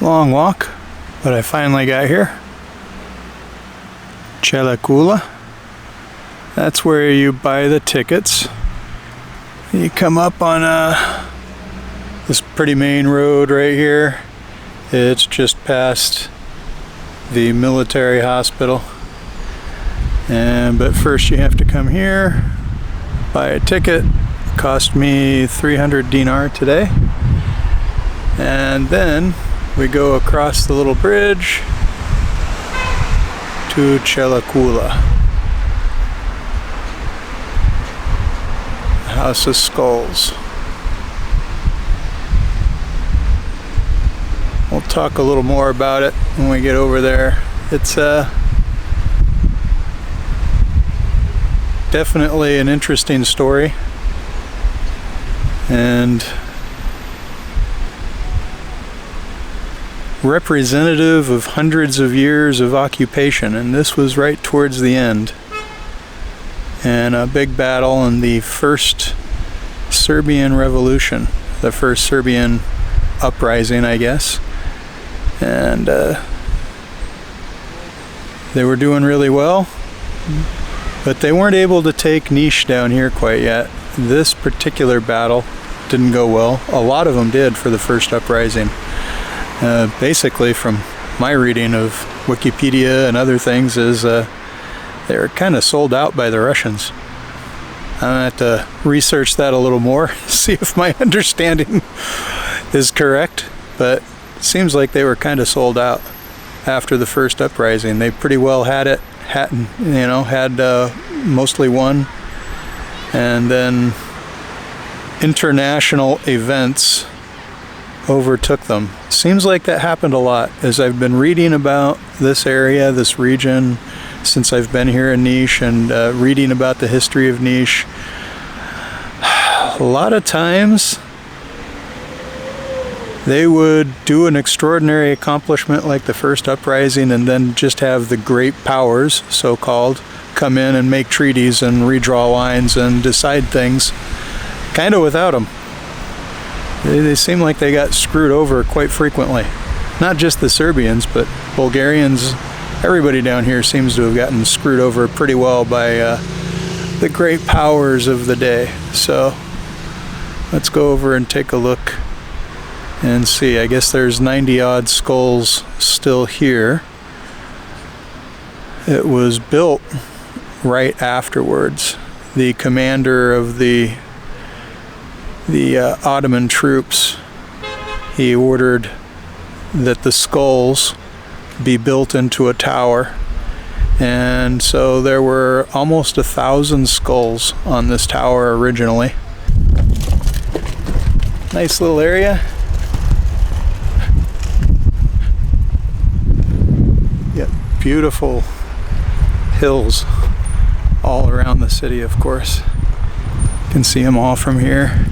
Long walk, but I finally got here. Ćele Kula. That's where you buy the tickets. You come up on this pretty main road right here. It's just past the military hospital. But first you have to come here, buy a ticket. Cost me 300 dinar today. And then we go across the little bridge to Ćele Kula. House of Skulls. We'll talk a little more about it when we get over there. It's definitely an interesting story, and representative of hundreds of years of occupation, and this was right towards the end. And a big battle in the first Serbian revolution, the first Serbian uprising, I guess. And they were doing really well, but they weren't able to take Niš down here quite yet. This particular battle didn't go well. A lot of them did for the first uprising. Basically, from my reading of Wikipedia and other things, is they were kind of sold out by the Russians. I'm going to have to research that a little more, see if my understanding is correct, but it seems like they were kind of sold out after the first uprising. They pretty well had it, had mostly won, and then international events overtook them. Seems like that happened a lot as I've been reading about this area, this region, since I've been here in Niš, and reading about the history of Niš. A lot of times they would do an extraordinary accomplishment like the first uprising, and then just have the great powers, so-called, come in and make treaties and redraw lines and decide things kind of without them. They seem like they got screwed over quite frequently. Not just the Serbians, but Bulgarians. Everybody down here seems to have gotten screwed over pretty well by the great powers of the day. So let's go over and take a look and see. I guess there's 90 odd skulls still here. It was built right afterwards. The commander of the Ottoman troops, he ordered that the skulls be built into a tower, and so there were almost 1,000 skulls on this tower originally. Nice little area. Yeah, beautiful hills all around the city, of course. You can see them all from here.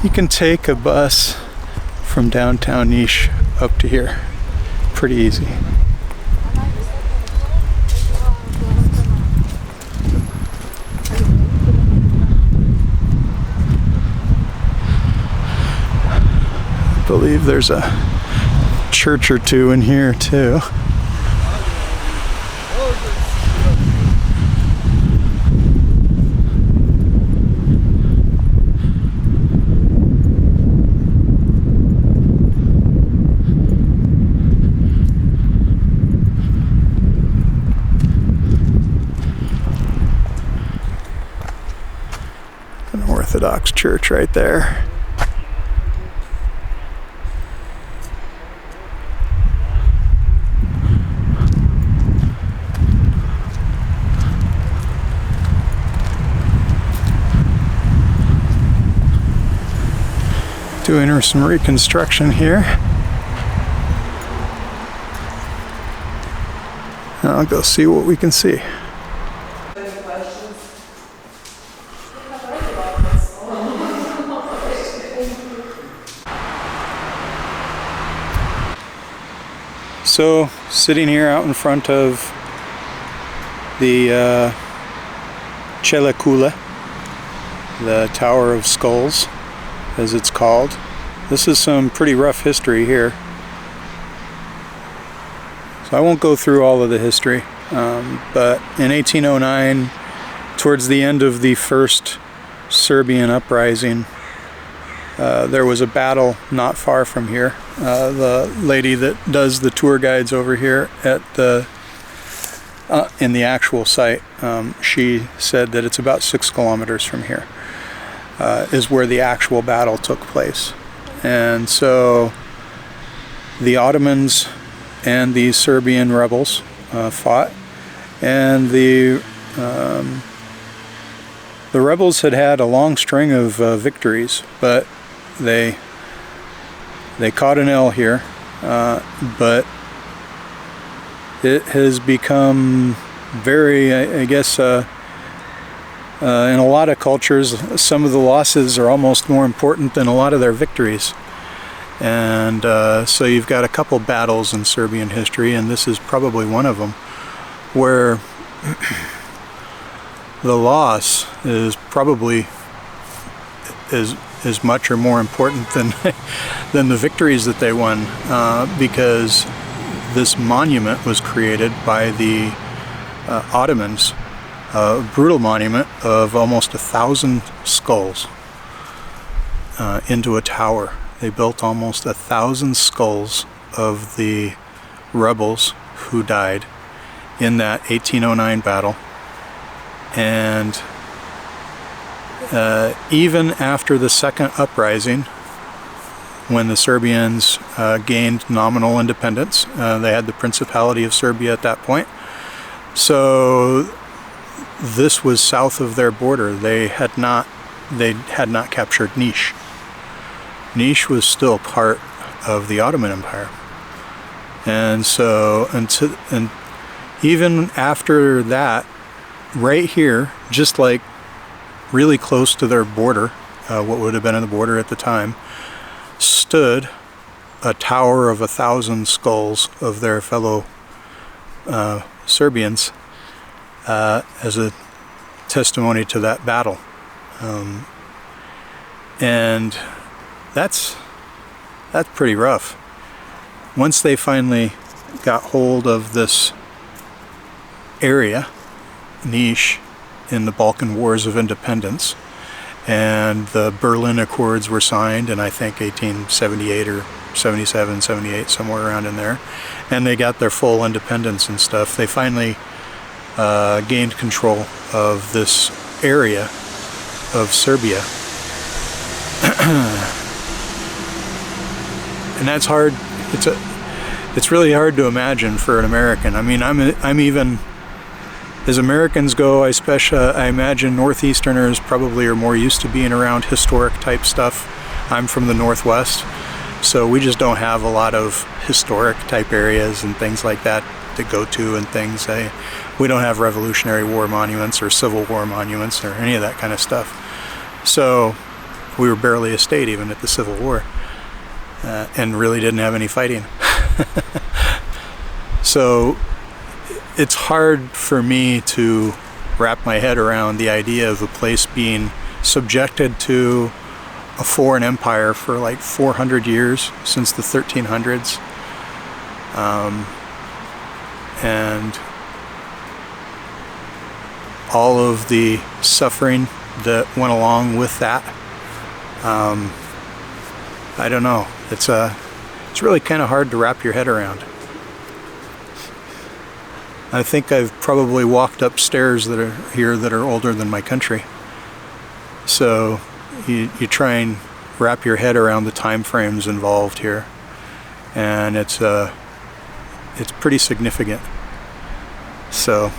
You can take a bus from downtown Niš up to here. Pretty easy. I believe there's a church or two in here too. Orthodox church right there. Doing some reconstruction here. I'll go see what we can see. So, sitting here out in front of the Ćele Kula, the Tower of Skulls, as it's called. This is some pretty rough history here. So I won't go through all of the history, but in 1809, towards the end of the first Serbian uprising, there was a battle not far from here. The lady that does the tour guides over here at the in the actual site, she said that it's about 6 kilometers from here is where the actual battle took place. And so the Ottomans and the Serbian rebels fought, and the rebels had a long string of victories, but they caught an L here, but it has become very, I guess, in a lot of cultures, some of the losses are almost more important than a lot of their victories. And so you've got a couple battles in Serbian history, and this is probably one of them, where the loss is probably as much or more important than the victories that they won, because this monument was created by the Ottomans, a brutal monument of almost 1,000 skulls into a tower. They built almost 1,000 skulls of the rebels who died in that 1809 battle. And even after the second uprising, when the Serbians gained nominal independence, they had the Principality of Serbia at that point. So this was south of their border. They had not captured Niš. Niš was still part of the Ottoman Empire. And so, and even after that, right here, just like really close to their border, what would have been on the border at the time, stood a tower of 1,000 skulls of their fellow Serbians as a testimony to that battle. And that's pretty rough. Once they finally got hold of this area, Niš, in the Balkan Wars of Independence, and the Berlin Accords were signed in, I think, 1878 or 77, 78, somewhere around in there, and they got their full independence and stuff. They finally gained control of this area of Serbia. And that's hard. It's really hard to imagine for an American. I mean, I'm even, as Americans go, I imagine Northeasterners probably are more used to being around historic type stuff. I'm from the Northwest, so we just don't have a lot of historic type areas and things like that to go to and things. We don't have Revolutionary War monuments or Civil War monuments or any of that kind of stuff. So we were barely a state even at the Civil War, and really didn't have any fighting. So it's hard for me to wrap my head around the idea of a place being subjected to a foreign empire for like 400 years, since the 1300s. And all of the suffering that went along with that. I don't know. It's really kind of hard to wrap your head around. I think I've probably walked up stairs that are here that are older than my country. So you try and wrap your head around the time frames involved here, and it's pretty significant. So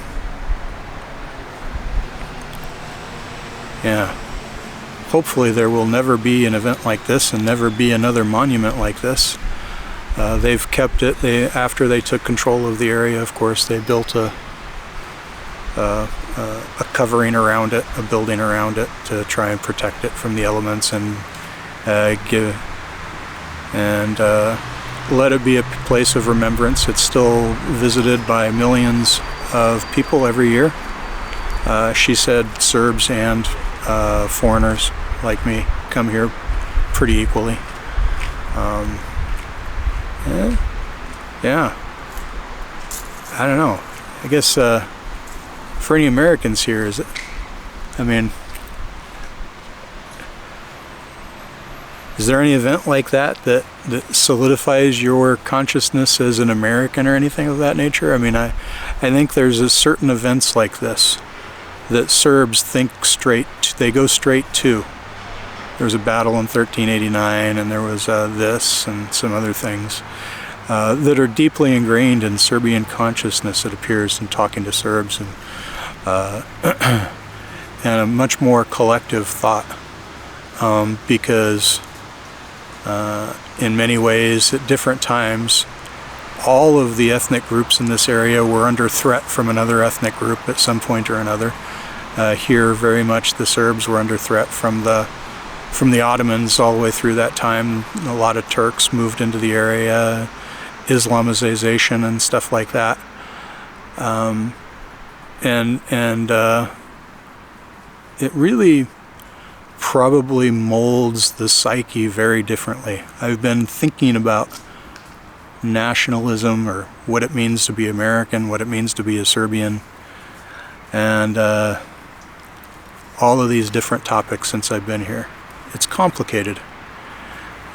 yeah, hopefully there will never be an event like this and never be another monument like this. They've kept it. After they took control of the area, of course, they built a covering around it, a building around it, to try and protect it from the elements and let it be a place of remembrance. It's still visited by millions of people every year. She said Serbs and foreigners like me come here pretty equally. Yeah. I don't know. I guess for any Americans here, I mean, is there any event like that solidifies your consciousness as an American or anything of that nature? I mean, I think there's certain events like this that Serbs they go straight to. There was a battle in 1389, and there was this and some other things that are deeply ingrained in Serbian consciousness, it appears, in talking to Serbs, and and a much more collective thought, because in many ways, at different times, all of the ethnic groups in this area were under threat from another ethnic group at some point or another. Here, very much the Serbs were under threat from the Ottomans all the way through that time. A lot of Turks moved into the area, Islamization and stuff like that. It really probably molds the psyche very differently. I've been thinking about nationalism, or what it means to be American, what it means to be a Serbian, and all of these different topics since I've been here. It's complicated.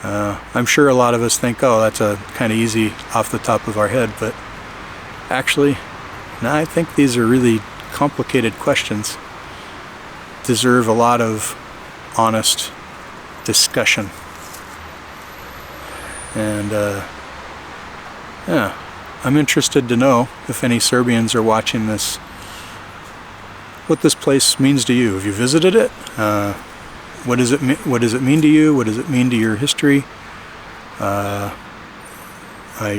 I'm sure a lot of us think, oh, that's a kind of easy off the top of our head, but actually, no, I think these are really complicated questions. Deserve a lot of honest discussion. And yeah, I'm interested to know if any Serbians are watching this, what this place means to you. Have you visited it? What does it mean to you? What does it mean to your history, your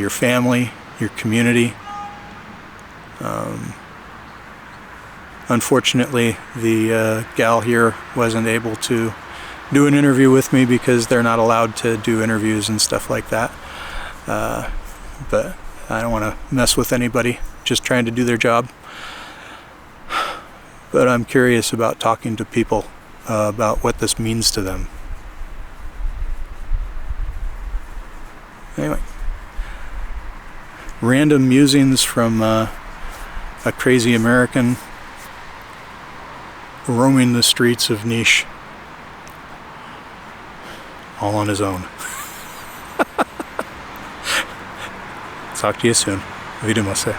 family, your community? Unfortunately, the gal here wasn't able to do an interview with me because they're not allowed to do interviews and stuff like that. But I don't want to mess with anybody just trying to do their job. But I'm curious about talking to people about what this means to them. Anyway, random musings from a crazy American roaming the streets of Niš, all on his own. Talk to you soon. Vidimo se.